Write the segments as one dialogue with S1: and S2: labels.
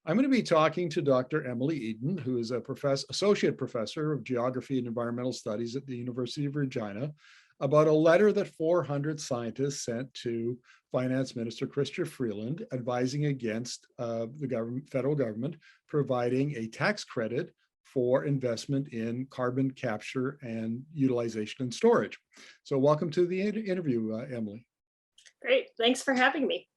S1: I'm going to be talking to Dr. Emily Eaton, who is a associate professor of geography and environmental studies at the University of Regina, about a letter that 400 scientists sent to Finance Minister Chrystia Freeland advising against the federal government providing a tax credit for investment in carbon capture and utilization and storage. So welcome to the interview, Emily.
S2: Great, thanks for having me.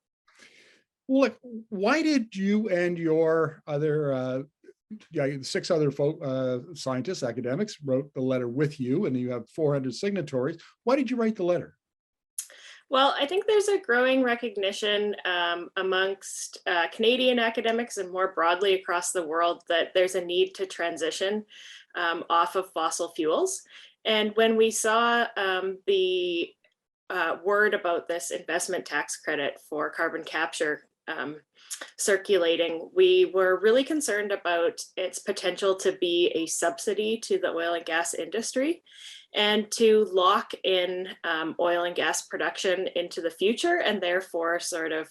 S1: Look, why did you and your other 6 other scientists, academics, wrote the letter with you, and you have 400 signatories? Why did you write the letter?
S2: Well, I think there's a growing recognition amongst Canadian academics and more broadly across the world that there's a need to transition off of fossil fuels. And when we saw the word about this investment tax credit for carbon capture circulating, we were really concerned about its potential to be a subsidy to the oil and gas industry and to lock in oil and gas production into the future, and therefore sort of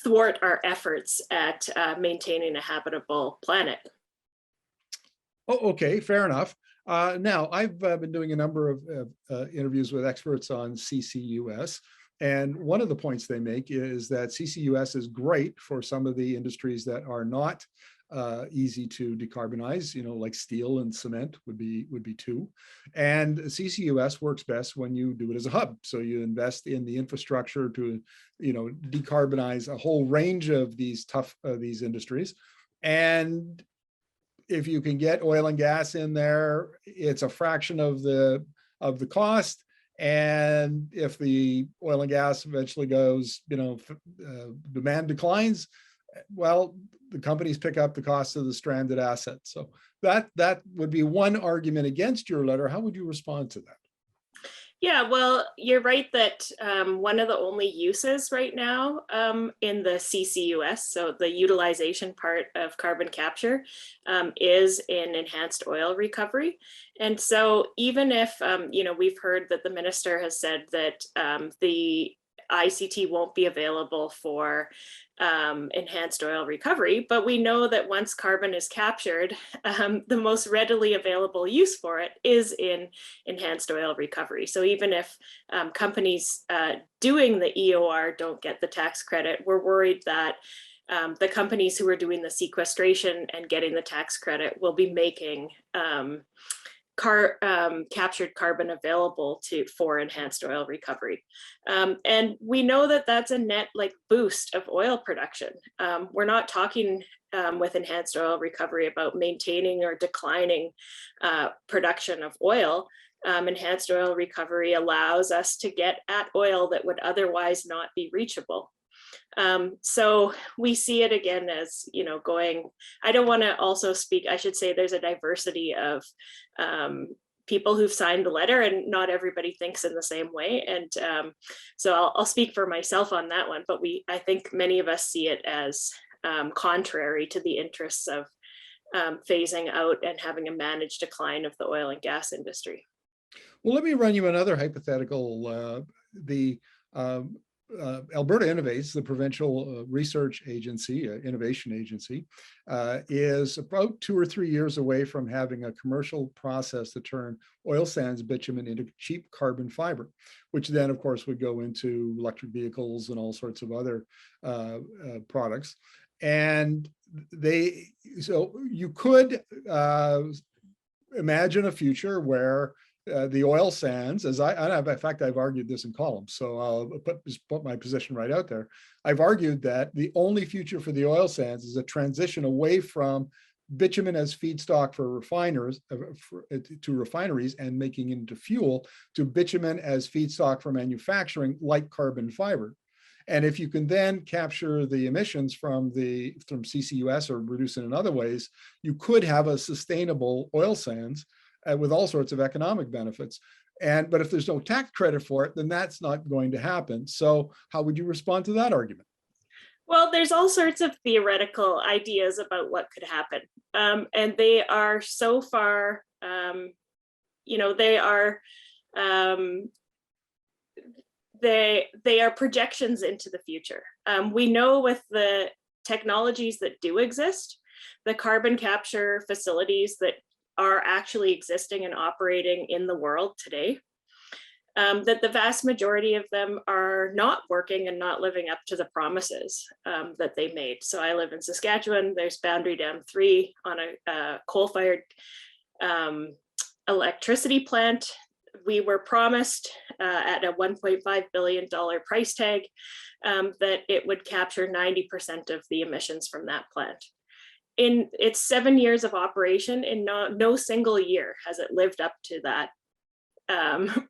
S2: thwart our efforts at maintaining a habitable planet.
S1: Oh, okay, fair enough. Now, I've been doing a number of interviews with experts on CCUS. And one of the points they make is that CCUS is great for some of the industries that are not easy to decarbonize, like steel and cement would be 2. And CCUS works best when you do it as a hub. So you invest in the infrastructure to, decarbonize a whole range of these these industries. And if you can get oil and gas in there, it's a fraction of the cost. And if the oil and gas eventually goes, demand declines, well, the companies pick up the cost of the stranded assets. So that would be one argument against your letter. How would you respond to that?
S2: Yeah, well, you're right that one of the only uses right now in the CCUS, so the utilization part of carbon capture, is in enhanced oil recovery. And so even if, we've heard that the minister has said that the ICT won't be available for enhanced oil recovery, but we know that once carbon is captured, the most readily available use for it is in enhanced oil recovery. So even if companies doing the EOR don't get the tax credit, we're worried that the companies who are doing the sequestration and getting the tax credit will be making captured carbon available for enhanced oil recovery. And we know that that's a net boost of oil production. We're not talking with enhanced oil recovery about maintaining or declining production of oil. Enhanced oil recovery allows us to get at oil that would otherwise not be reachable. So we see it again as, going, I don't want to also speak, I should say there's a diversity of people who've signed the letter, and not everybody thinks in the same way. And so I'll speak for myself on that one, but I think many of us see it as contrary to the interests of phasing out and having a managed decline of the oil and gas industry.
S1: Well, let me run you another hypothetical. Alberta Innovates, the provincial research agency, innovation agency, is about 2 or 3 years away from having a commercial process to turn oil sands bitumen into cheap carbon fiber, which then, of course, would go into electric vehicles and all sorts of other products. And so you could imagine a future where the oil sands, in fact, I've argued this in columns, so I'll put my position right out there. I've argued that the only future for the oil sands is a transition away from bitumen as feedstock for refineries and making it into fuel, to bitumen as feedstock for manufacturing, like carbon fiber. And if you can then capture the emissions from CCUS or reduce it in other ways, you could have a sustainable oil sands with all sorts of economic benefits. But if there's no tax credit for it, then that's not going to happen. So how would you respond to that argument?
S2: Well, there's all sorts of theoretical ideas about what could happen. And they are so far, they are projections into the future. We know with the technologies that do exist, the carbon capture facilities that are actually existing and operating in the world today, that the vast majority of them are not working and not living up to the promises that they made. So I live in Saskatchewan. There's Boundary Dam 3 on a coal-fired electricity plant. We were promised at a $1.5 billion price tag that it would capture 90% of the emissions from that plant. In its 7 years of operation, in no single year has it lived up to that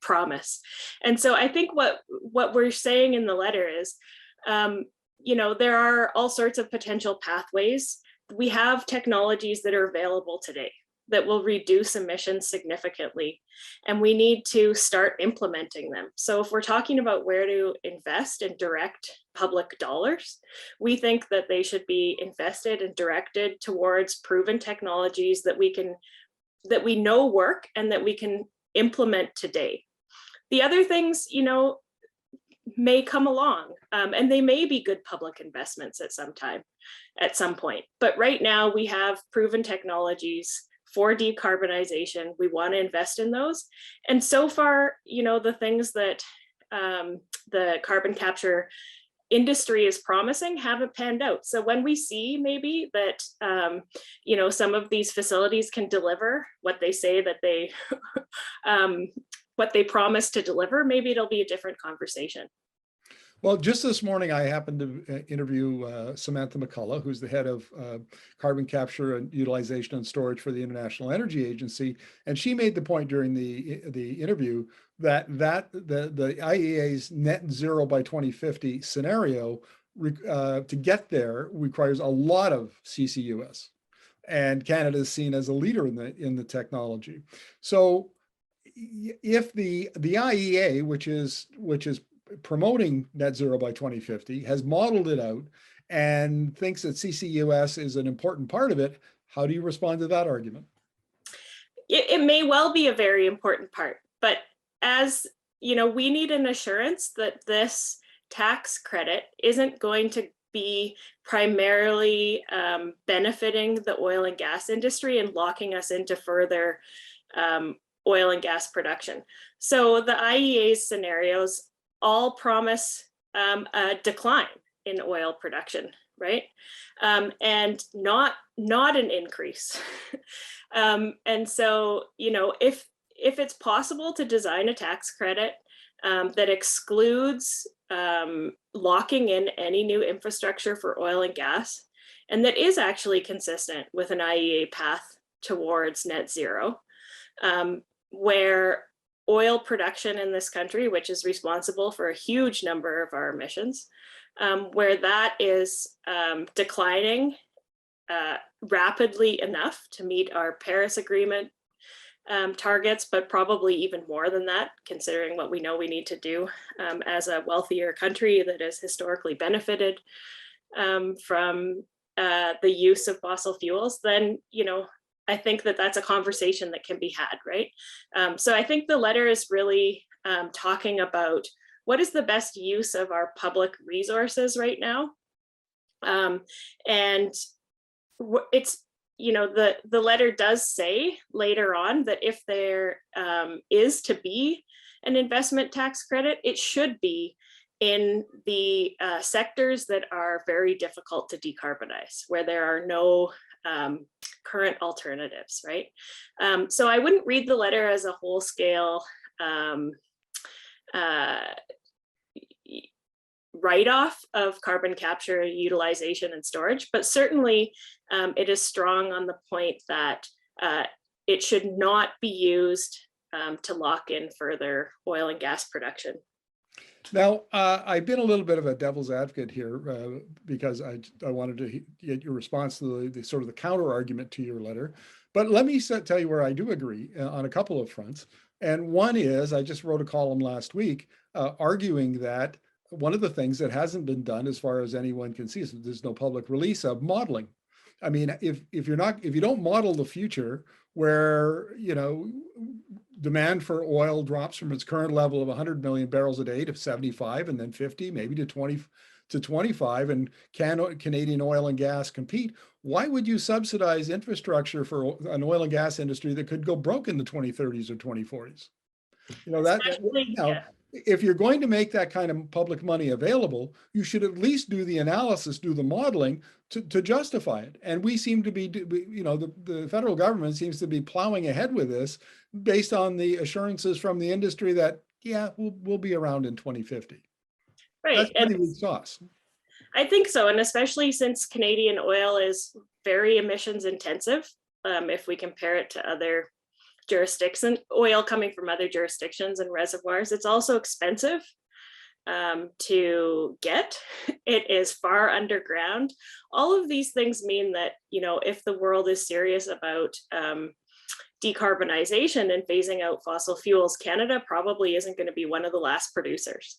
S2: promise. And so I think what we're saying in the letter is, there are all sorts of potential pathways. We have technologies that are available today that will reduce emissions significantly, and we need to start implementing them. So if we're talking about where to invest and direct public dollars, we think that they should be invested and directed towards proven technologies that we know work and that we can implement today. The other things, may come along, and they may be good public investments at some point. But right now we have proven technologies for decarbonization. We want to invest in those. And so far, the things that the carbon capture industry is promising haven't panned out. So when we see maybe that, some of these facilities can deliver what they say that they, what they promise to deliver, maybe it'll be a different conversation.
S1: Well, just this morning, I happened to interview Samantha McCullough, who's the head of carbon capture and utilization and storage for the International Energy Agency. And she made the point during the interview that the IEA's net zero by 2050 scenario to get there requires a lot of CCUS. And Canada is seen as a leader in the technology. So if the IEA, which is promoting net zero by 2050, has modeled it out and thinks that CCUS is an important part of it, how do you respond to that argument?
S2: It may well be a very important part, but as we need an assurance that this tax credit isn't going to be primarily benefiting the oil and gas industry and locking us into further oil and gas production. So the IEA's scenarios all promise a decline in oil production, right? And not an increase. And so, if it's possible to design a tax credit that excludes locking in any new infrastructure for oil and gas, and that is actually consistent with an IEA path towards net zero, where oil production in this country, which is responsible for a huge number of our emissions, where that is declining rapidly enough to meet our Paris Agreement targets, but probably even more than that, considering what we know we need to do as a wealthier country that has historically benefited from the use of fossil fuels, then, I think that that's a conversation that can be had, right? So I think the letter is really talking about what is the best use of our public resources right now. And it's, the letter does say later on that if there is to be an investment tax credit, it should be in the sectors that are very difficult to decarbonize, where there are no current alternatives, right? So I wouldn't read the letter as a whole scale write-off of carbon capture, utilization, and storage, but certainly it is strong on the point that it should not be used to lock in further oil and gas production.
S1: Now, I've been a little bit of a devil's advocate here because I wanted to get your response to the sort of the counter argument to your letter. But let me tell you where I do agree on a couple of fronts. And one is, I just wrote a column last week arguing that one of the things that hasn't been done, as far as anyone can see, is there's no public release of modeling. I mean, if you don't model the future where, demand for oil drops from its current level of 100 million barrels a day to 75 and then 50, maybe to to 25 and can Canadian oil and gas compete, why would you subsidize infrastructure for an oil and gas industry that could go broke in the 2030s or 2040s? You know,
S2: Especially,
S1: now,
S2: yeah.
S1: if you're going to make that kind of public money available, you should at least do the analysis, do the modeling to justify it. And we seem to be, you know, the federal government seems to be plowing ahead with this based on the assurances from the industry that, yeah, we'll be around in 2050.
S2: Right.
S1: That's
S2: And
S1: pretty weak sauce.
S2: I think so. And especially since Canadian oil is very emissions intensive, if we compare it to other jurisdictions, oil coming from other jurisdictions and reservoirs, it's also expensive to get. It is far underground. All of these things mean that, you know, if the world is serious about decarbonization and phasing out fossil fuels, Canada probably isn't going to be one of the last producers.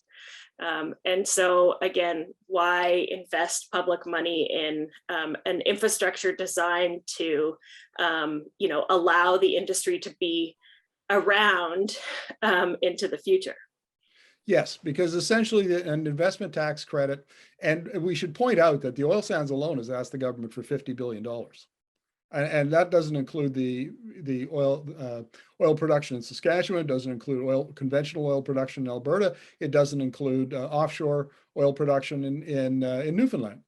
S2: And so again, why invest public money in an infrastructure designed to, you know, allow the industry to be around into the future?
S1: Yes, because essentially an investment tax credit, and we should point out that the oil sands alone has asked the government for $50 billion. And that doesn't include the oil production in Saskatchewan. It doesn't include conventional oil production in Alberta. It doesn't include offshore oil production in Newfoundland.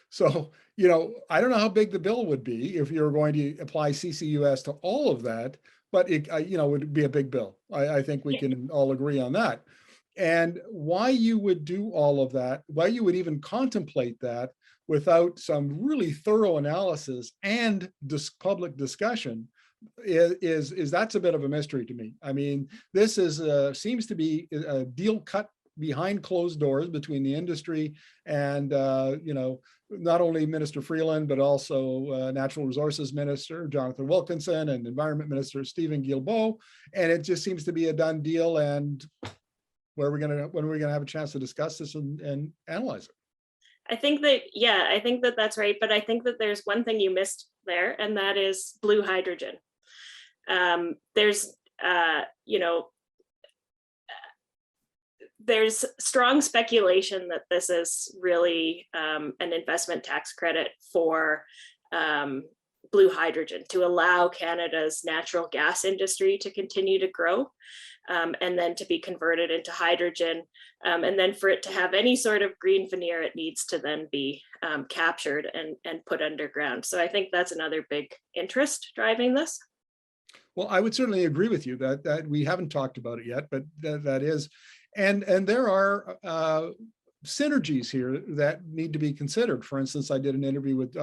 S1: So, you know, I don't know how big the bill would be if you're going to apply CCUS to all of that, but it, you know, would be a big bill. I think we can all agree on that. And why you would do all of that, why you would even contemplate that without some really thorough analysis and public discussion is that's a bit of a mystery to me. I mean, this is seems to be a deal cut behind closed doors between the industry and you know, not only Minister Freeland, but also Natural Resources Minister Jonathan Wilkinson and Environment Minister Stephen Guilbeault. And it just seems to be a done deal. And when are we gonna have a chance to discuss this and analyze it?
S2: I think that, yeah, I think that that's right. But I think that there's one thing you missed there, and that is blue hydrogen. There's, you know, there's strong speculation that this is really an investment tax credit for blue hydrogen to allow Canada's natural gas industry to continue to grow. And then to be converted into hydrogen. And then for it to have any sort of green veneer, it needs to then be captured and put underground. So I think that's another big interest driving this.
S1: Well, I would certainly agree with you that we haven't talked about it yet, but that is, and there are synergies here that need to be considered. For instance, I did an interview with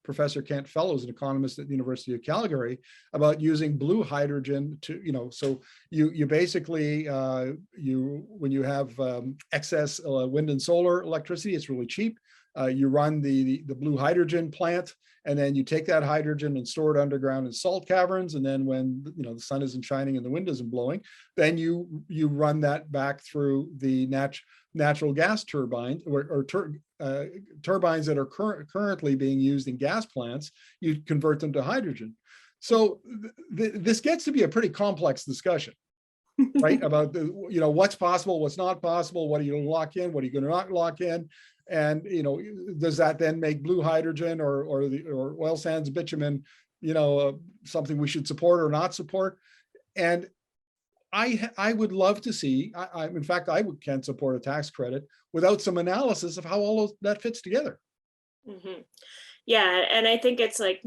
S1: Professor Kent Fellows, an economist at the University of Calgary, about using blue hydrogen to, you know, so you basically, when you have excess wind and solar electricity, it's really cheap. You run the blue hydrogen plant, and then you take that hydrogen and store it underground in salt caverns. And then when, you know, the sun isn't shining and the wind isn't blowing, then you run that back through the natural gas turbines or turbines that are currently being used in gas plants. You convert them to hydrogen. So this gets to be a pretty complex discussion, right? About you know, what's possible, what's not possible, what are you going to lock in, what are you going to not lock in, and you know, does that then make blue hydrogen or oil sands bitumen, you know, something we should support or not support? And I would love to see, in fact, can support a tax credit without some analysis of how all of that fits together.
S2: Mm-hmm. Yeah, and I think it's like,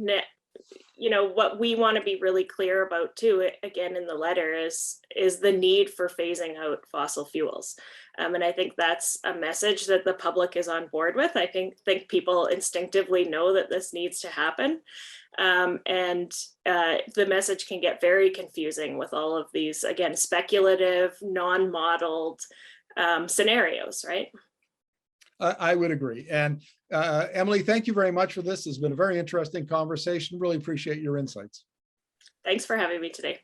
S2: you know, what we want to be really clear about too, again, in the letter is the need for phasing out fossil fuels. And I think that's a message that the public is on board with. I think people instinctively know that this needs to happen. And the message can get very confusing with all of these, again, speculative, non-modeled scenarios, right?
S1: I would agree. And Emily, thank you very much for this. It's been a very interesting conversation. Really appreciate your insights.
S2: Thanks for having me today.